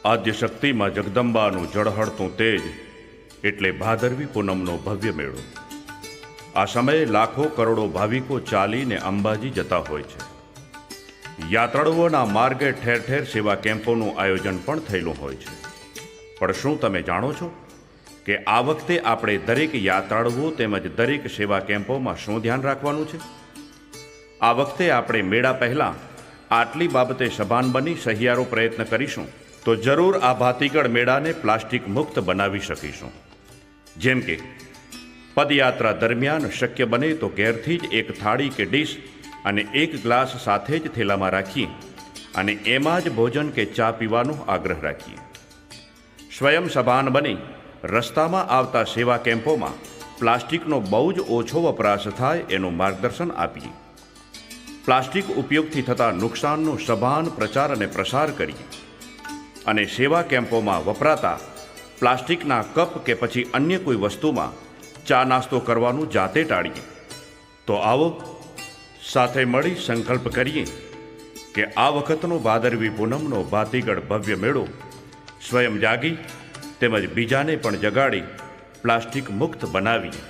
આદ્યશક્તિમાં જગદંબાનું ઝળહળતું તેજ એટલે ભાદરવી પૂનમનો ભવ્ય મેળો। આ સમયે લાખો કરોડો ભાવિકો ચાલીને અંબાજી જતા હોય છે। યાત્રાળુઓના માર્ગે ઠેર ઠેર સેવા કેમ્પોનું આયોજન પણ થયેલું હોય છે। પણ શું તમે જાણો છો કે આ વખતે આપણે દરેક યાત્રાળુઓ તેમજ દરેક સેવા કેમ્પોમાં શું ધ્યાન રાખવાનું છે? આ વખતે આપણે મેળા પહેલાં આટલી બાબતે સભાન બની સહિયારો પ્રયત્ન કરીશું તો જરૂર આ ભાતીગળ મેળાને પ્લાસ્ટિક મુક્ત બનાવી શકીશું। જેમ કે પદયાત્રા દરમિયાન શક્ય બને તો ઘેરથી જ એક થાળી કે ડીશ અને એક ગ્લાસ સાથે જ થેલામાં રાખીએ અને એમાં જ ભોજન કે ચા પીવાનો આગ્રહ રાખીએ। સ્વયં સભાન બની રસ્તામાં આવતા સેવા કેમ્પોમાં પ્લાસ્ટિકનો બહુ જ ઓછો વપરાશ થાય એનું માર્ગદર્શન આપીએ। પ્લાસ્ટિક ઉપયોગથી થતા નુકસાનનો સભાન પ્રચાર અને પ્રસાર કરીએ અને સેવા કેમ્પોમાં વપરાતા પ્લાસ્ટિકના કપ કે પછી અન્ય કોઈ વસ્તુમાં ચા નાસ્તો કરવાનું જાતે ટાળીએ। તો આવો સાથે મળી સંકલ્પ કરીએ કે આ વખતનો ભાદરવી પૂનમનો ભાતીગળ ભવ્ય મેળો સ્વયં જાગી તેમજ બીજાને પણ જગાડી પ્લાસ્ટિક મુક્ત બનાવીએ।